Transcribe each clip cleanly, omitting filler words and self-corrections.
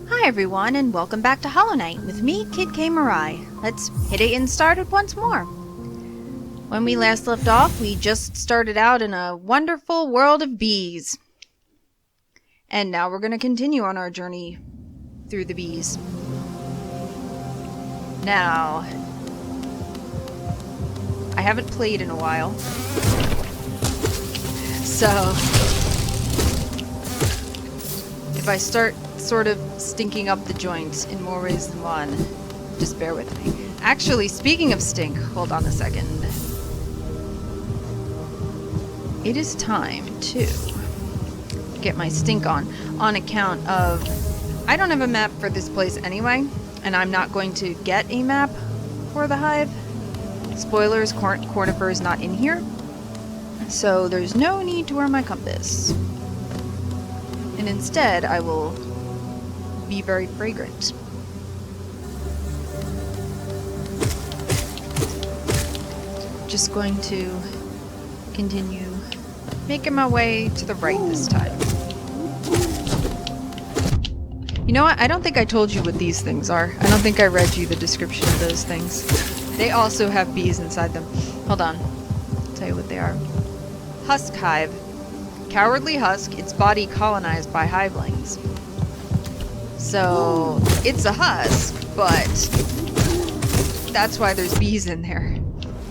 Hi everyone, and welcome back to Hollow Knight with me, Kid K. Mirai. Let's hit it and start it once more. When we last left off, we just started out in a wonderful world of bees. And now we're going to continue on our journey through the bees. Now, I haven't played in a while. So, if I start sort of stinking up the joint in more ways than one, just bear with me. Actually, speaking of stink, hold on a second. It is time to get my stink on account of I don't have a map for this place anyway, and I'm not going to get a map for the hive. Spoilers, Cornifer is not in here, so there's no need to wear my compass. And instead, I will be very fragrant. Just going to continue making my way to the right this time. You know what? I don't think I told you what these things are. I don't think I read you the description of those things. They also have bees inside them. Hold on. I'll tell you what they are. Husk hive. Cowardly husk, its body colonized by hivelings. So, it's a husk, but that's why there's bees in there.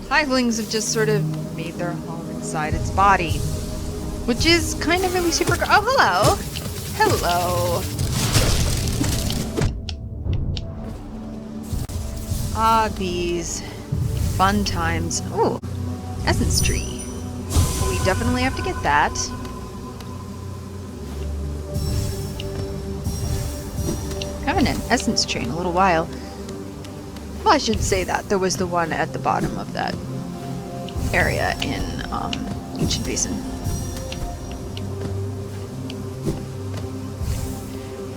Hivelings have just sort of made their home inside its body, which is kind of really super. Oh, hello! Hello! Ah, bees. Fun times. Ooh, essence tree. We definitely have to get that. Haven't an essence tree in a little while. Well, I should say that. There was the one at the bottom of that area in Ancient Basin.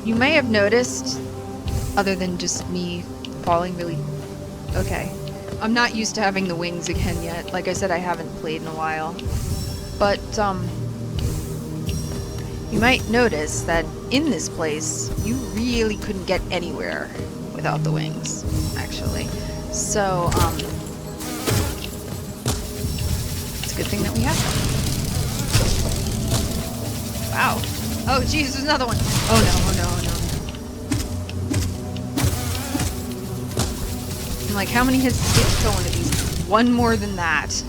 You may have noticed, other than just me falling really... Okay. I'm not used to having the wings again yet. Like I said, I haven't played in a while. But, you might notice that in this place, you really couldn't get anywhere without the wings, actually. So, it's a good thing that we have them. Wow. Oh, geez, there's another one. Oh, no, oh, no, oh, no. I'm like, how many hits did you kill one of these? One more than that.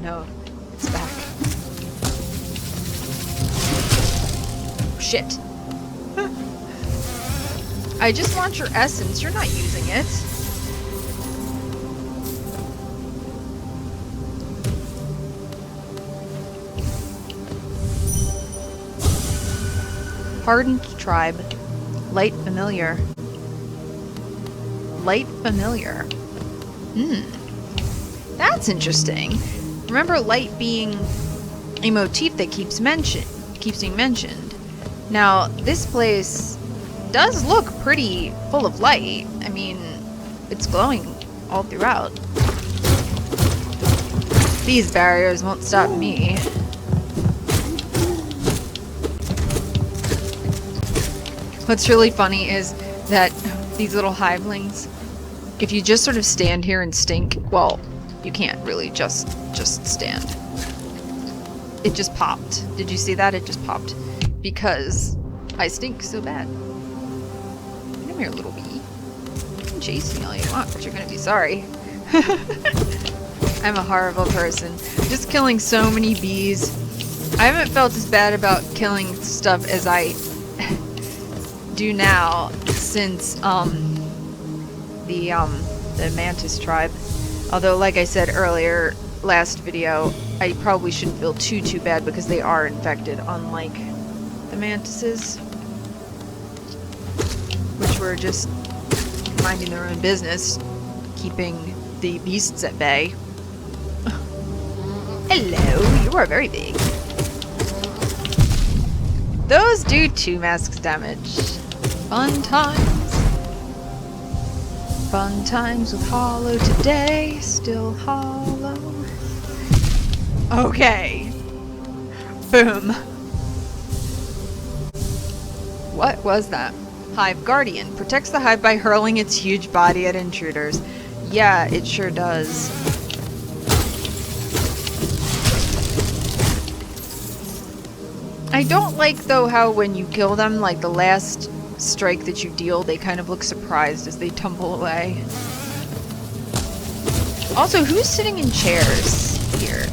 No, it's back. Shit. I just want your essence. You're not using it. Hardened tribe. Light familiar. Light familiar. That's interesting. Remember light being a motif that keeps being mentioned. Now, this place does look pretty full of light. I mean, it's glowing all throughout. These barriers won't stop me. What's really funny is that these little hivelings, if you just sort of stand here and stink, well, you can't really just stand. It just popped. Did you see that? It just popped. Because I stink so bad. Come here, little bee. You can chase me all you want, but you're gonna be sorry. I'm a horrible person. Just killing so many bees. I haven't felt as bad about killing stuff as I do now since the mantis tribe. Although, like I said earlier, last video, I probably shouldn't feel too bad because they are infected, unlike the mantises, which were just minding their own business, keeping the beasts at bay. Hello, you are very big. Those do 2 masks damage. Fun times. Fun times with Hollow today. Still Hollow. Okay. Boom. What was that? Hive Guardian. Protects the hive by hurling its huge body at intruders. Yeah, it sure does. I don't like, though, how when you kill them, like the last strike that you deal, they kind of look surprised as they tumble away. Also, who's sitting in chairs here?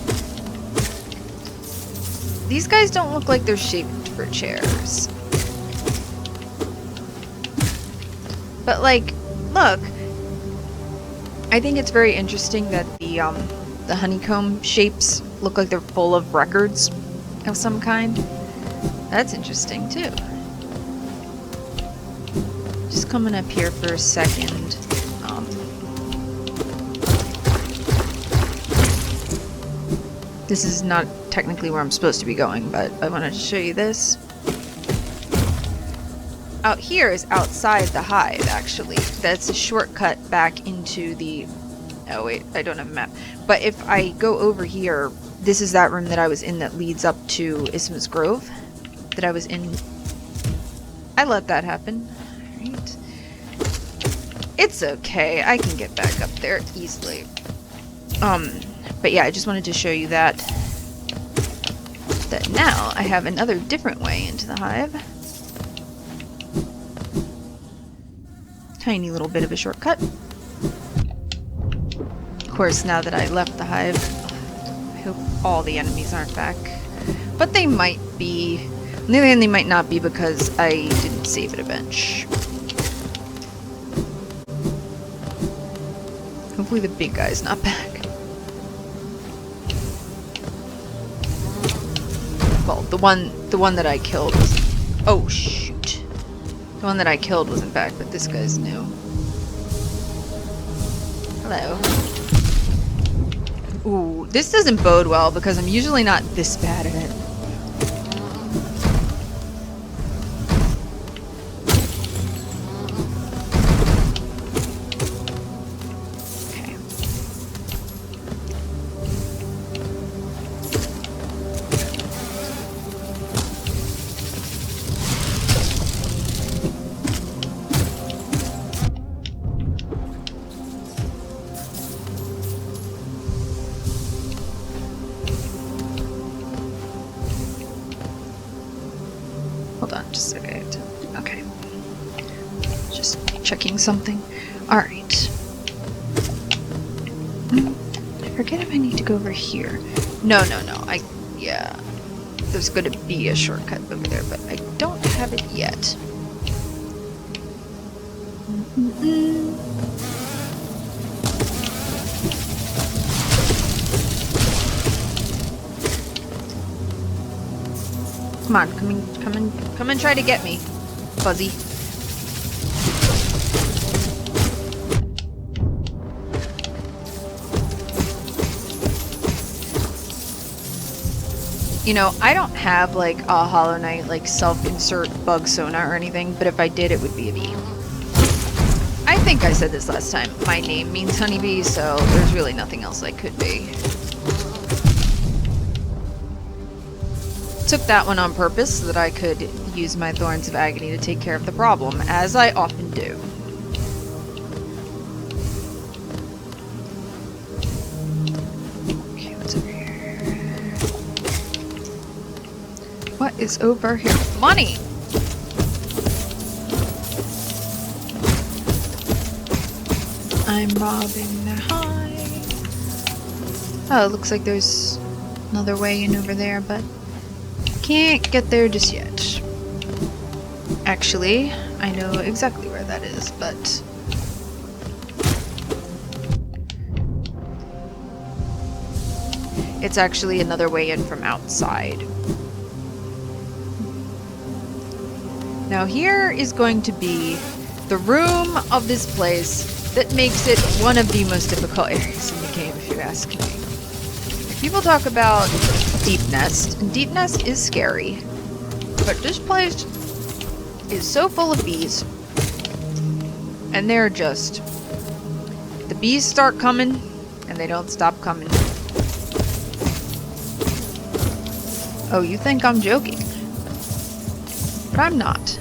These guys don't look like they're shaped for chairs. But, like, look. I think it's very interesting that the honeycomb shapes look like they're full of records of some kind. That's interesting, too. Just coming up here for a second. This is not technically where I'm supposed to be going, but I wanted to show you this. Out here is outside the hive, actually. That's a shortcut back into the... Oh, wait, I don't have a map. But if I go over here, this is that room that I was in that leads up to Isma's Grove. That I was in... I let that happen. Alright. It's okay. I can get back up there easily. But yeah, I just wanted to show you that now I have another different way into the hive. Tiny little bit of a shortcut. Of course, now that I left the hive, I hope all the enemies aren't back. But they might be. On the other hand, they might not be because I didn't save at a bench. Hopefully the big guy's not back. Well, the one that I killed was... Oh, shoot. The one that I killed wasn't back, but this guy's new. Hello. Ooh, this doesn't bode well because I'm usually not this bad at it. Hold on, just a second. Okay. Just checking something. Alright. I forget if I need to go over here. No. Yeah. There's gonna be a shortcut over there, but I don't have it yet. Come on, come and try to get me, Fuzzy. You know, I don't have like a Hollow Knight like self-insert bug sonar or anything, but if I did, it would be a bee. I think I said this last time. My name means honeybee, so there's really nothing else I could be. Took that one on purpose so that I could use my Thorns of Agony to take care of the problem, as I often do. Okay, what's over here? What is over here? Money! I'm robbing the hive. Oh, it looks like there's another way in over there, but can't get there just yet. Actually, I know exactly where that is, but... It's actually another way in from outside. Now here is going to be the room of this place that makes it one of the most difficult areas in the game, if you ask me. People talk about Deep Nest, and Deep Nest is scary, but this place is so full of bees, and they're just... The bees start coming, and they don't stop coming. Oh, you think I'm joking? But I'm not.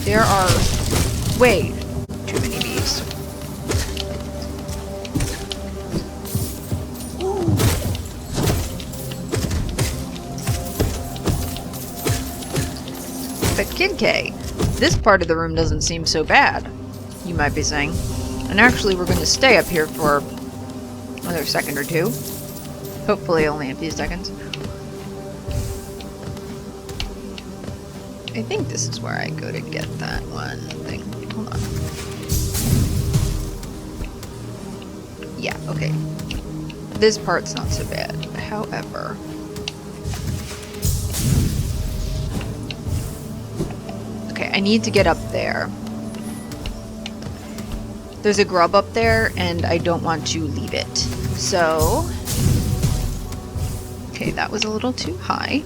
There are way too many bees. But Kid K, this part of the room doesn't seem so bad, you might be saying. And actually, we're going to stay up here for another second or two. Hopefully only a few seconds. I think this is where I go to get that one thing. Hold on. Yeah, okay. This part's not so bad. However... okay, I need to get up there. There's a grub up there, and I don't want to leave it. So... okay, that was a little too high.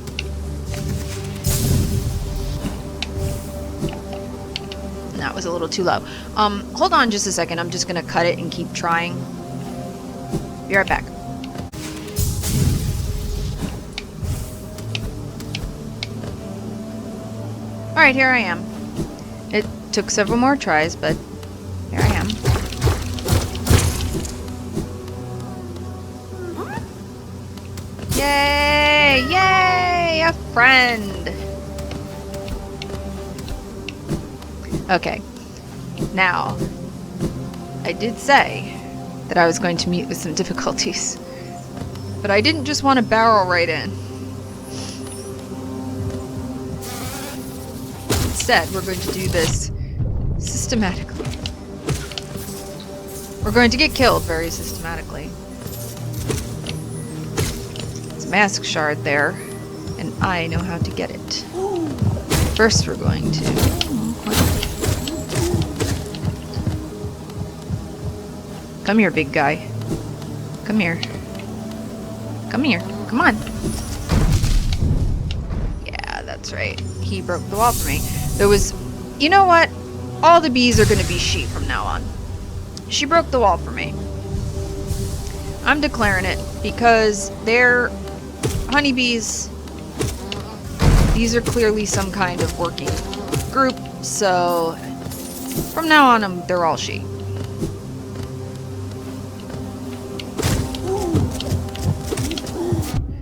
That was a little too low. Hold on just a second. I'm just gonna cut it and keep trying. Be right back. Alright, here I am. It took several more tries, but here I am. Yay! Yay! A friend! Okay. Now, I did say that I was going to meet with some difficulties. But I didn't just want to barrel right in. Instead, we're going to do this systematically. We're going to get killed very systematically. There's a mask shard there, and I know how to get it. First, we're going to... come here, big guy. Come here. Come here. Come on. Yeah, that's right. He broke the wall for me. There was... you know what? All the bees are going to be she from now on. She broke the wall for me. I'm declaring it because they're honeybees. These are clearly some kind of working group, so from now on, they're all she.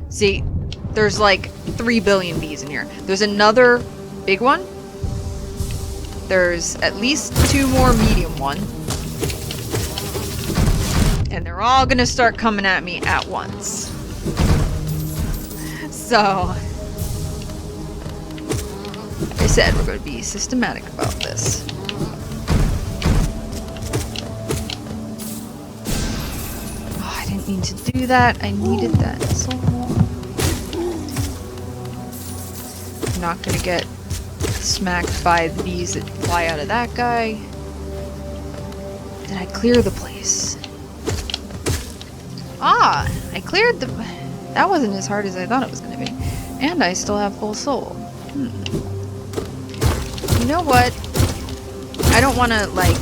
See, there's like 3 billion bees in here. There's another big one. There's at least 2 more medium ones. And they're all gonna start coming at me at once. So, like I said, we're gonna be systematic about this. Oh, I didn't mean to do that. I needed that so long. I'm not gonna get smacked by the bees that fly out of that guy. Did I clear the place? Ah! I cleared the... that wasn't as hard as I thought it was gonna be. And I still have full soul. You know what? I don't want to, like,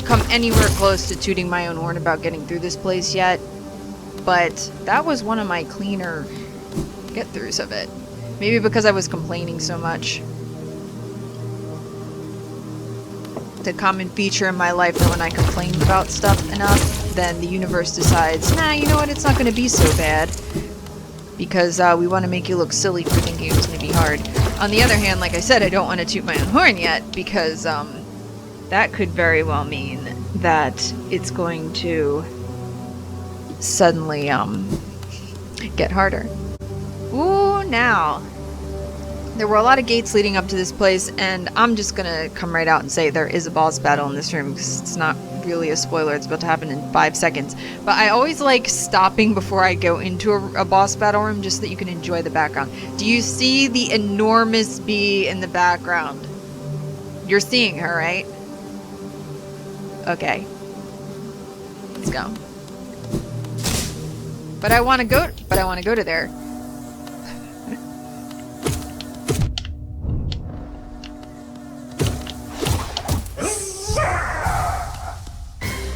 come anywhere close to tooting my own horn about getting through this place yet. But that was one of my cleaner get-throughs of it. Maybe because I was complaining so much. The common feature in my life that when I complain about stuff enough, then the universe decides, nah, you know what, it's not going to be so bad. Because we want to make you look silly for thinking it was going to be hard. On the other hand, like I said, I don't want to toot my own horn yet, because that could very well mean that it's going to suddenly get harder. Ooh, now. There were a lot of gates leading up to this place, and I'm just gonna come right out and say there is a boss battle in this room, because it's not really a spoiler. It's about to happen in 5 seconds. But I always like stopping before I go into a boss battle room, just so that you can enjoy the background. Do you see the enormous bee in the background? You're seeing her, right? Okay. Let's go. But I want to go to there.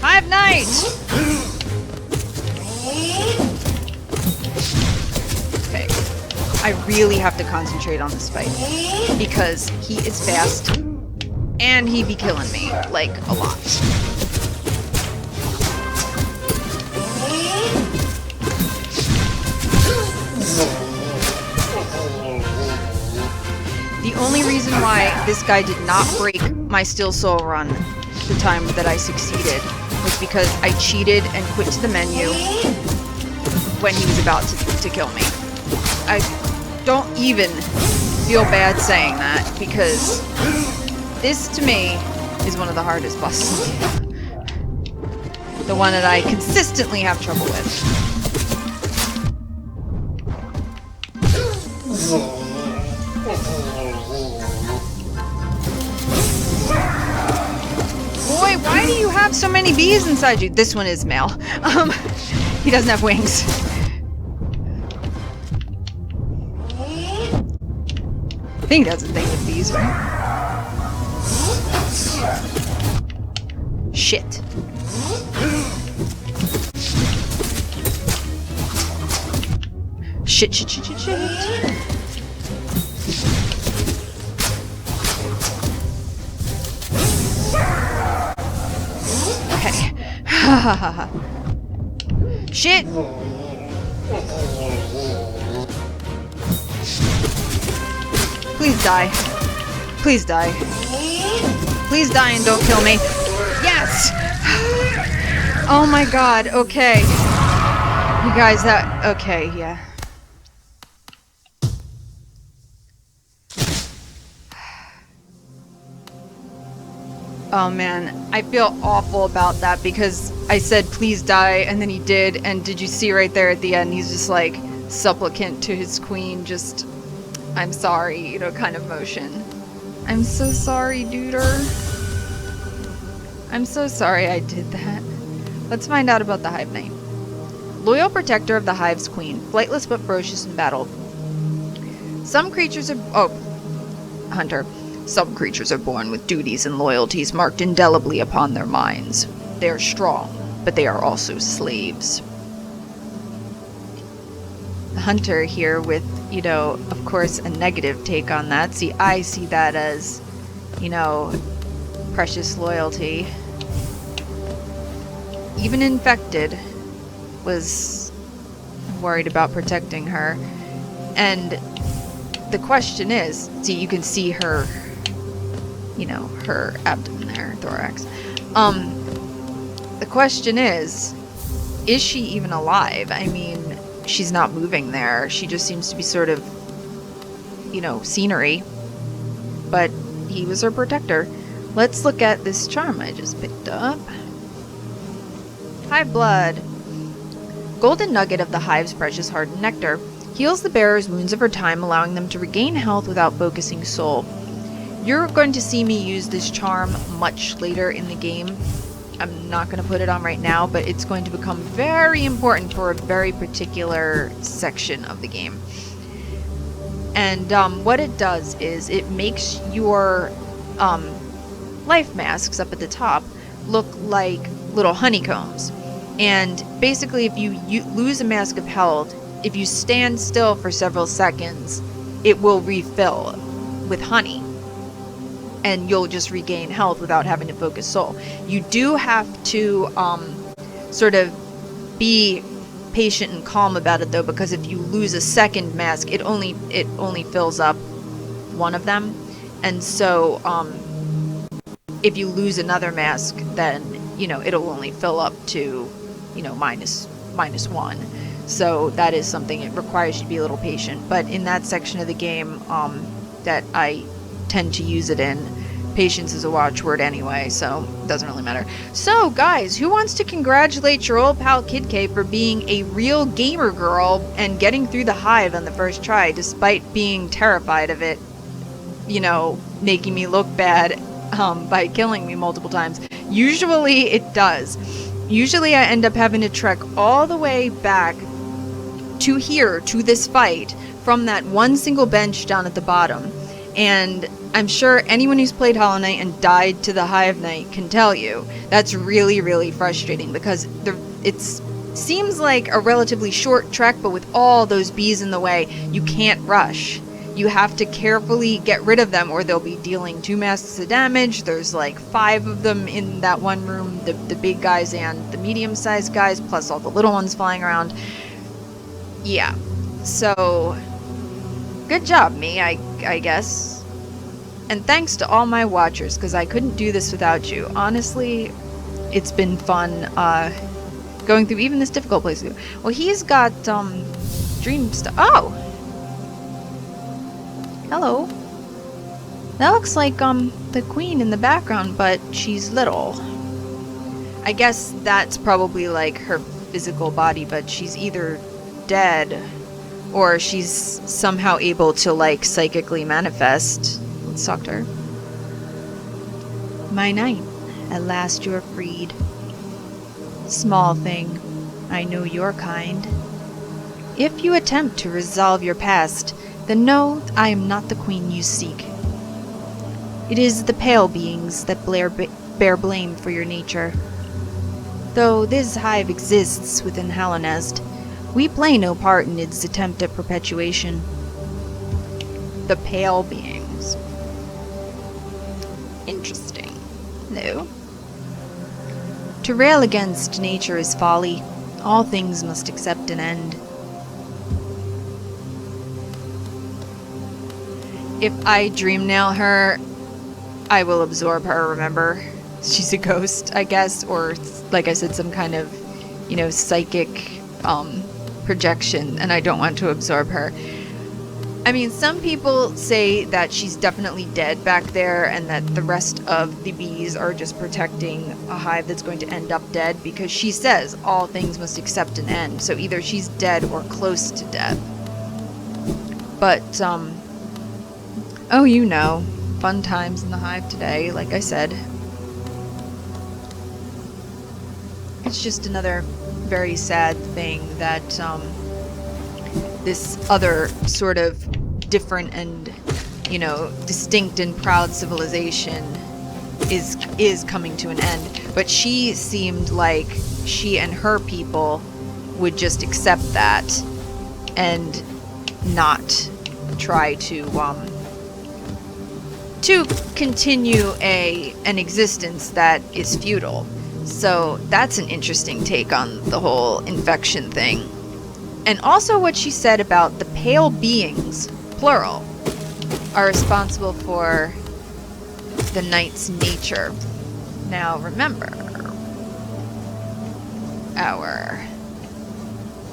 Hive 9 fight! Okay. I really have to concentrate on this fight. Because he is fast. And he be killing me. Like, a lot. The only reason why this guy did not break my Steel Soul run the time that I succeeded was because I cheated and quit to the menu when he was about to kill me. I don't even feel bad saying that because this to me is one of the hardest bosses. The one that I consistently have trouble with. Boy, why do you have so many bees inside you? This one is male. He doesn't have wings. I think that's the thing with bees, right? Shit. Shit. Okay. Shit! Please die. Please die. Please die and don't kill me. Yes! Oh my god, okay. You guys, okay, yeah. Oh man, I feel awful about that because I said please die and then he did, and did you see right there at the end he's just like supplicant to his queen, just I'm sorry, you know, kind of motion. I'm so sorry, duder. I'm so sorry I did that. Let's find out about the Hive Knight. Loyal protector of the Hive's queen, flightless but ferocious in battle. Some creatures are Hunter. Some creatures are born with duties and loyalties marked indelibly upon their minds. They are strong, but they are also slaves. The Hunter here with, you know, of course, a negative take on that. See, I see that as, you know, precious loyalty. Even Infected was worried about protecting her. And the question is, see, you can see her, you know, her abdomen there, thorax. The question is she even alive? I mean, she's not moving there. She just seems to be sort of, you know, scenery. But he was her protector. Let's look at this charm I just picked up. Hive Blood. Golden Nugget of the Hive's precious hardened nectar. Heals the bearer's wounds over time, allowing them to regain health without focusing soul. You're going to see me use this charm much later in the game. I'm not going to put it on right now, but it's going to become very important for a very particular section of the game. And what it does is it makes your life masks up at the top look like little honeycombs. And basically, if you lose a mask of health, if you stand still for several seconds, it will refill with honey. And you'll just regain health without having to focus soul. You do have to sort of be patient and calm about it though, because if you lose a second mask, it only fills up one of them. And so if you lose another mask, then, you know, it'll only fill up to, you know, minus one. So that is something, it requires you to be a little patient. But in that section of the game that I tend to use it in, patience is a watchword anyway, so it doesn't really matter. So guys, who wants to congratulate your old pal Kid K for being a real gamer girl and getting through the Hive on the first try, despite being terrified of it, you know, making me look bad by killing me multiple times? Usually it does. Usually I end up having to trek all the way back to here, to this fight, from that one single bench down at the bottom. And I'm sure anyone who's played Hollow Knight and died to the Hive Knight can tell you that's really, really frustrating, because it seems like a relatively short trek, but with all those bees in the way, you can't rush. You have to carefully get rid of them or they'll be dealing 2 masks of damage. There's like 5 of them in that one room, the big guys and the medium-sized guys, plus all the little ones flying around. Yeah, so good job, me, I guess. And thanks to all my watchers, because I couldn't do this without you. Honestly, it's been fun going through even this difficult place. Well, he's got dream stuff. Oh! Hello. That looks like the queen in the background, but she's little. I guess that's probably like her physical body, but she's either dead or she's somehow able to like psychically manifest. Let's talk to her. My knight, at last you are freed. Small thing, I know your kind. If you attempt to resolve your past, then know I am not the queen you seek. It is the pale beings that bear blame for your nature. Though this hive exists within Hallownest, we play no part in its attempt at perpetuation. The pale beings. Interesting. No. To rail against nature is folly. All things must accept an end. If I dream nail her, I will absorb her, remember? She's a ghost, I guess, or like I said, some kind of, you know, psychic projection, and I don't want to absorb her. I mean, some people say that she's definitely dead back there and that the rest of the bees are just protecting a hive that's going to end up dead, because she says all things must accept an end. So either she's dead or close to death. But, oh, you know, fun times in the hive today, like I said. It's just another very sad thing that, this other sort of different and, you know, distinct and proud civilization is coming to an end. But she seemed like she and her people would just accept that and not try to continue an existence that is futile. So that's an interesting take on the whole infection thing. And also what she said about the pale beings, plural, are responsible for the knight's nature. Now remember,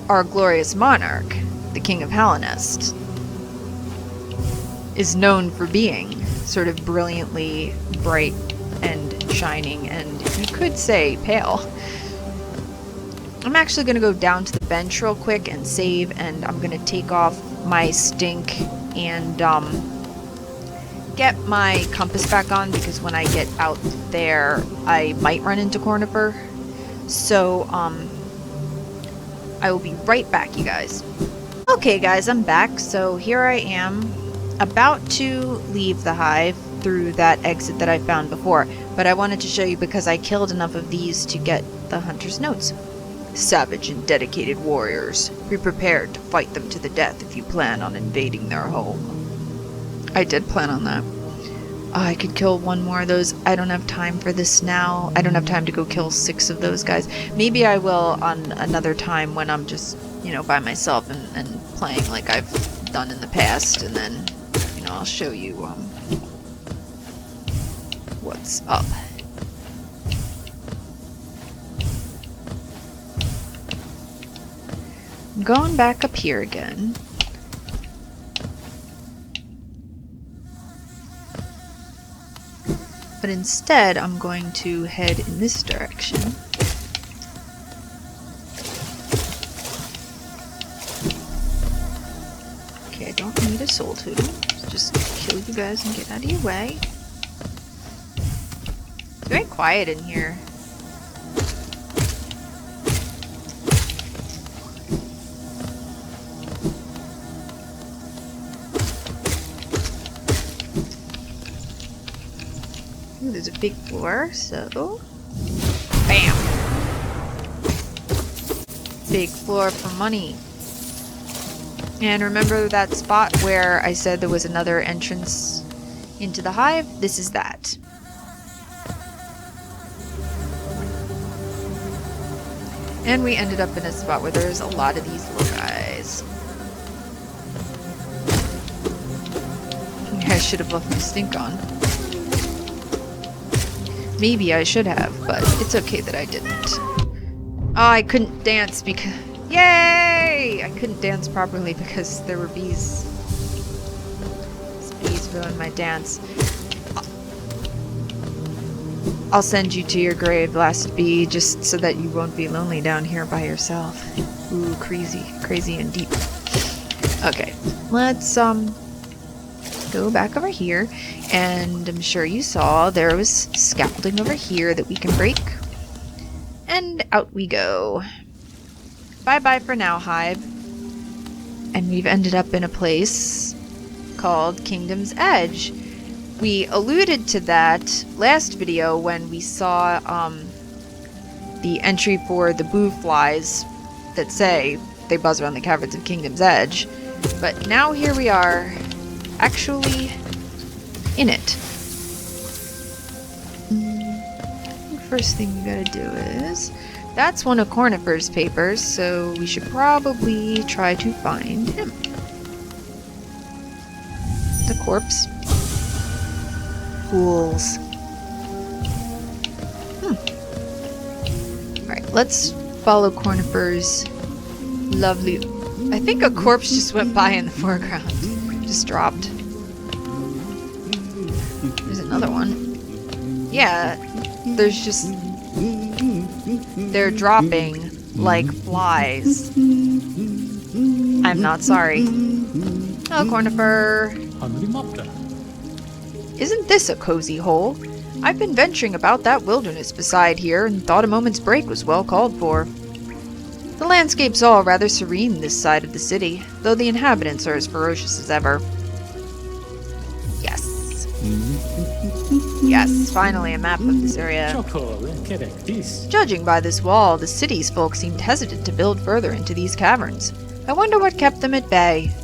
our glorious monarch, the King of Hallownest, is known for being sort of brilliantly bright and shining, and you could say pale. I'm actually going to go down to the bench real quick and save, and I'm going to take off my stink and get my compass back on, because when I get out there I might run into Cornifer. So I will be right back, you guys. Okay guys, I'm back. So here I am, about to leave the hive through that exit that I found before, but I wanted to show you because I killed enough of these to get the hunter's notes. Savage and dedicated warriors, be prepared to fight them to the death if you plan on invading their home. I did plan on that. I could kill one more of those. I don't have time for this now. I don't have time to go kill 6 of those guys. Maybe I will on another time when I'm just, you know, by myself and playing like I've done in the past, and then, you know, I'll show you what's up. I'm going back up here again. But instead, I'm going to head in this direction. Okay, I don't need a soul totem. Just kill you guys and get out of your way. It's very quiet in here. Ooh, there's a big floor, so... Bam! Big floor for money. And remember that spot where I said there was another entrance into the hive? This is that. And we ended up in a spot where there's a lot of these little guys. I should have left my stink on. Maybe I should have, but it's okay that I didn't. Oh, I couldn't dance because... Yay! I couldn't dance properly because there were bees. These bees ruined my dance. I'll send you to your grave, last bee, just so that you won't be lonely down here by yourself. Ooh, crazy and deep. Okay, let's go back over here, and I'm sure you saw there was scaffolding over here that we can break. And out we go. Bye-bye for now, Hive. And we've ended up in a place called Kingdom's Edge. We alluded to that last video when we saw the entry for the boo flies that say they buzz around the caverns of Kingdom's Edge. But now here we are, actually in it. First thing we gotta do is... That's one of Cornifer's papers, so we should probably try to find him. The corpse. Fools. Alright, let's follow Cornifer's lovely... I think a corpse just went by in the foreground. Just dropped. There's another one. Yeah, there's just... They're dropping like flies. I'm not sorry. Hello, Cornifer. Isn't this a cozy hole? I've been venturing about that wilderness beside here and thought a moment's break was well called for. The landscape's all rather serene this side of the city, though the inhabitants are as ferocious as ever. Yes. Yes, finally a map of this area. Judging by this wall, the city's folk seemed hesitant to build further into these caverns. I wonder what kept them at bay. I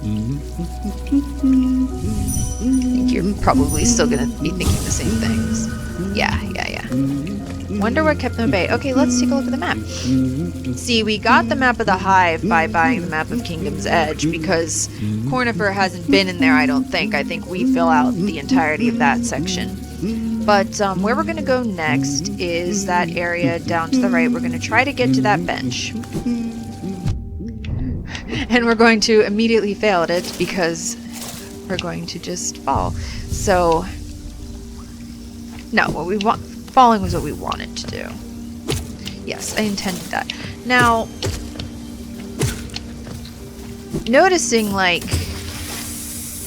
think you're probably still gonna be thinking the same things. Yeah. Wonder what kept them at bay. Okay, let's take a look at the map. See, we got the map of the Hive by buying the map of Kingdom's Edge, because Cornifer hasn't been in there, I don't think. I think we fill out the entirety of that section. But where we're going to go next is that area down to the right. We're going to try to get to that bench. And we're going to immediately fail at it because we're going to just fall. So, no, what we want, falling was what we wanted to do. Yes, I intended that. Now, noticing, like,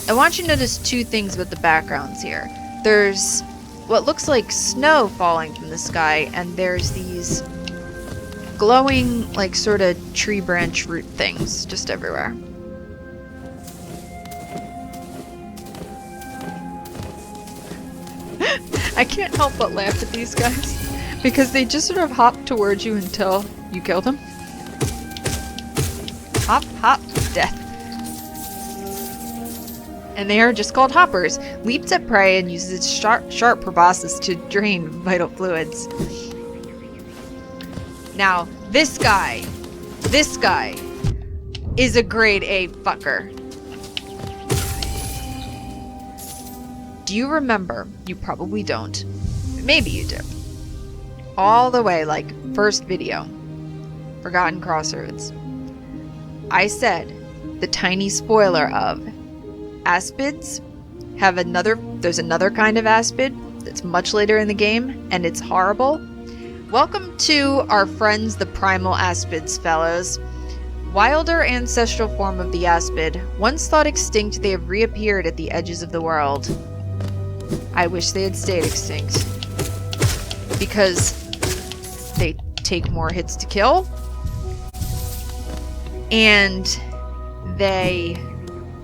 I want you to notice two things about the backgrounds here. There's what looks like snow falling from the sky, and there's these glowing, like, sort of tree branch root things just everywhere. I can't help but laugh at these guys, because they just sort of hop towards you until you kill them. Hop, hop, death. And they are just called hoppers. Leaps at prey and uses its sharp proboscis to drain vital fluids. Now, this guy is a grade A fucker. Do you remember? You probably don't. Maybe you do. All the way, like, first video. Forgotten Crossroads. I said the tiny spoiler of aspids have there's another kind of aspid that's much later in the game, and it's horrible. Welcome to our friends the primal aspids, fellows. Wilder ancestral form of the aspid. Once thought extinct, they have reappeared at the edges of the world. I wish they had stayed extinct. Because they take more hits to kill. And they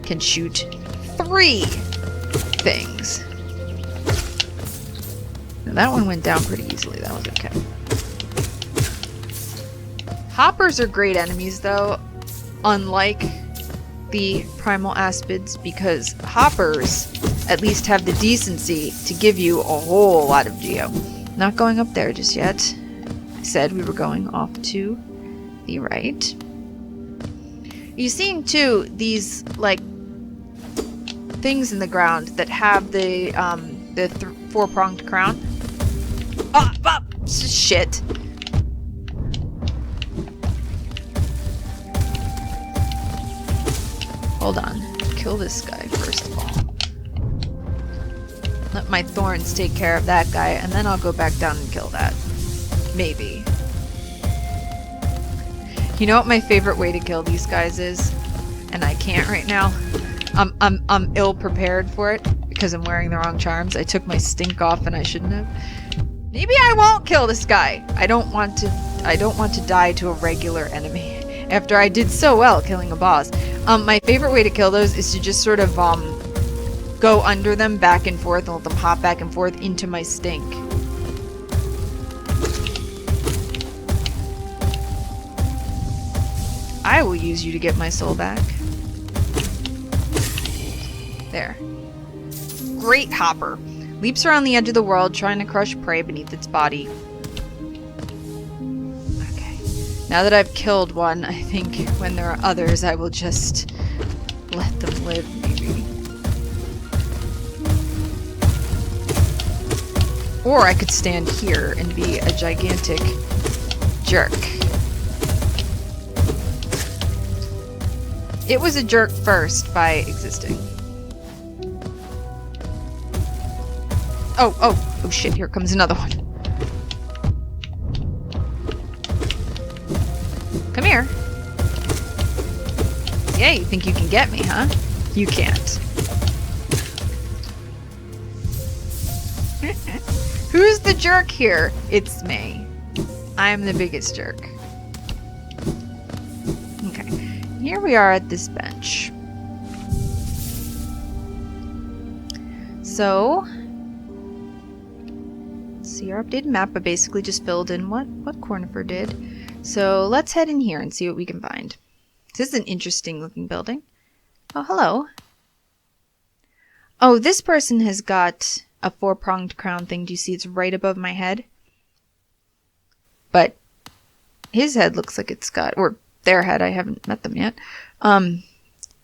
can shoot 3 things. That one went down pretty easily. That was okay. Hoppers are great enemies, though, unlike the primal aspids, because hoppers at least have the decency to give you a whole lot of geo. Not going up there just yet. I said we were going off to the right. You're seeing, too, these, like, things in the ground that have the four-pronged crown. Ah, shit. Hold on. Kill this guy first of all. Let my thorns take care of that guy, and then I'll go back down and kill that. Maybe. You know what my favorite way to kill these guys is? And I can't right now. I'm ill prepared for it because I'm wearing the wrong charms. I took my stink off and I shouldn't have. Maybe I won't kill this guy. I don't want to die to a regular enemy after I did so well killing a boss. My favorite way to kill those is to just sort of go under them back and forth and let them hop back and forth into my stink. I will use you to get my soul back. There. Great hopper. Leaps around the edge of the world, trying to crush prey beneath its body. Okay. Now that I've killed one, I think when there are others, I will just let them live, maybe. Or I could stand here and be a gigantic jerk. It was a jerk first by existing. Oh shit, here comes another one. Come here. Yeah, you think you can get me, huh? You can't. Who's the jerk here? It's me. I'm the biggest jerk. Okay, here we are at this bench. So, see our updated map. I basically just filled in what Cornifer did. So let's head in here and see what we can find. This is an interesting looking building. Oh, hello. Oh, this person has got a four-pronged crown thing. Do you see it's right above my head? But his head looks like it's got, or their head, I haven't met them yet. You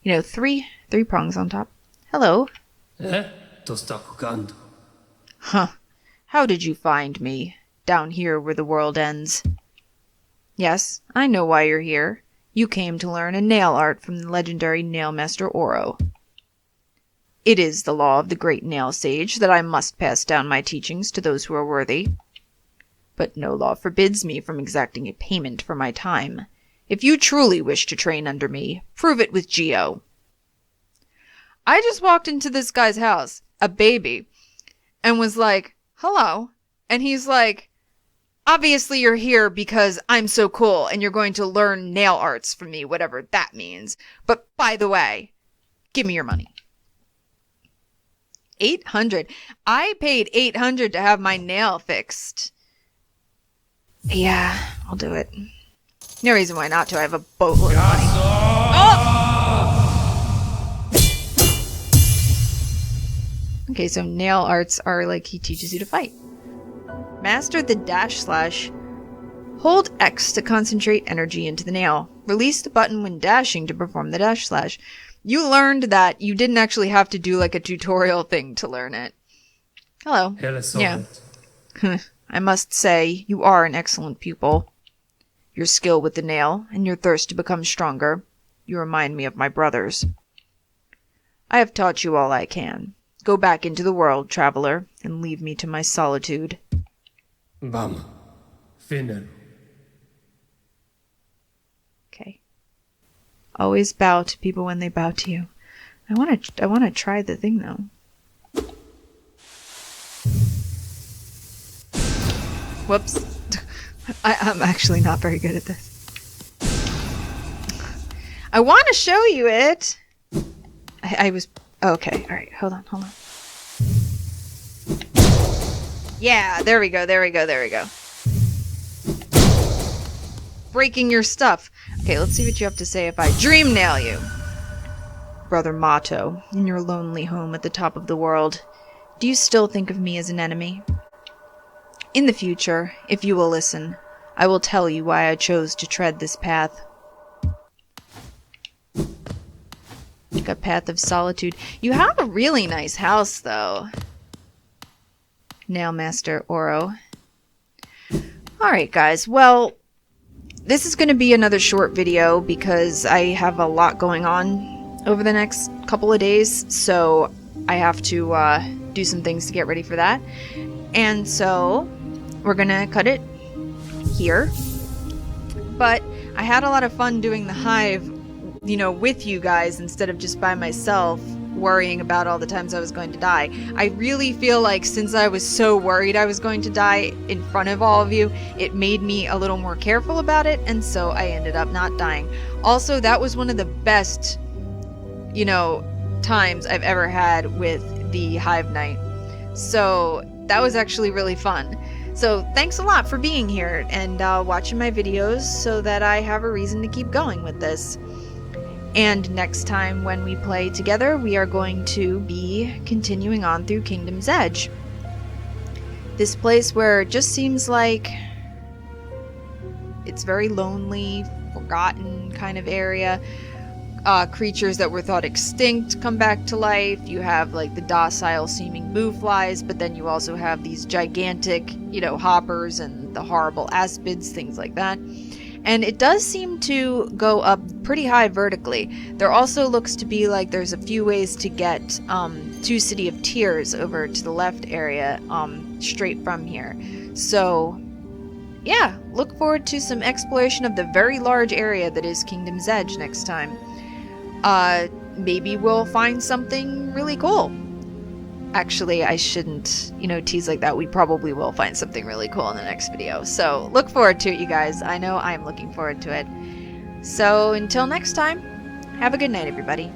know, three prongs on top. Hello. Huh. How did you find me? Down here where the world ends. Yes, I know why you're here. You came to learn a nail art from the legendary Nailmaster Oro. It is the law of the great nail sage that I must pass down my teachings to those who are worthy. But no law forbids me from exacting a payment for my time. If you truly wish to train under me, prove it with Geo. I just walked into this guy's house, a baby, and was like, hello. And he's like, obviously you're here because I'm so cool and you're going to learn nail arts from me, whatever that means. But by the way, give me your money. 800. I paid 800 to have my nail fixed. Yeah, I'll do it. No reason why not to. I have a boatload of money. Oh! Okay, so nail arts are like he teaches you to fight. Master the dash slash. Hold X to concentrate energy into the nail. Release the button when dashing to perform the dash slash. You learned that you didn't actually have to do like a tutorial thing to learn it. Hello. Yeah. I must say, you are an excellent pupil. Your skill with the nail and your thirst to become stronger, you remind me of my brothers. I have taught you all I can. Go back into the world, traveler, and leave me to my solitude. Vamos. Final. Okay. Always bow to people when they bow to you. I want to try the thing though. Whoops. I'm actually not very good at this. I want to show you it. I was okay. All right, hold on. Yeah, there we go, there we go, there we go. Breaking your stuff. Okay, let's see what you have to say if I dream nail you. Brother Mato, in your lonely home at the top of the world, do you still think of me as an enemy? In the future, if you will listen, I will tell you why I chose to tread this path. Like a path of solitude. You have a really nice house, though. Nailmaster Oro. Alright, guys. Well, this is going to be another short video because I have a lot going on over the next couple of days, so I have to do some things to get ready for that. And so, we're going to cut it here. But I had a lot of fun doing the Hive, you know, with you guys instead of just by myself, worrying about all the times I was going to die. I really feel like since I was so worried I was going to die in front of all of you, it made me a little more careful about it, and so I ended up not dying. Also, that was one of the best, you know, times I've ever had with the Hive Night. So that was actually really fun. So thanks a lot for being here and watching my videos so that I have a reason to keep going with this. And next time when we play together, we are going to be continuing on through Kingdom's Edge. This place where it just seems like it's very lonely, forgotten kind of area. Creatures that were thought extinct come back to life. You have like the docile seeming boo flies, but then you also have these gigantic, you know, hoppers and the horrible aspids, things like that. And it does seem to go up pretty high vertically. There also looks to be like there's a few ways to get to City of Tears over to the left area straight from here. So yeah, look forward to some exploration of the very large area that is Kingdom's Edge next time. Maybe we'll find something really cool. Actually, I shouldn't, you know, tease like that. We probably will find something really cool in the next video. So look forward to it, you guys. I know I'm looking forward to it. So until next time, have a good night, everybody.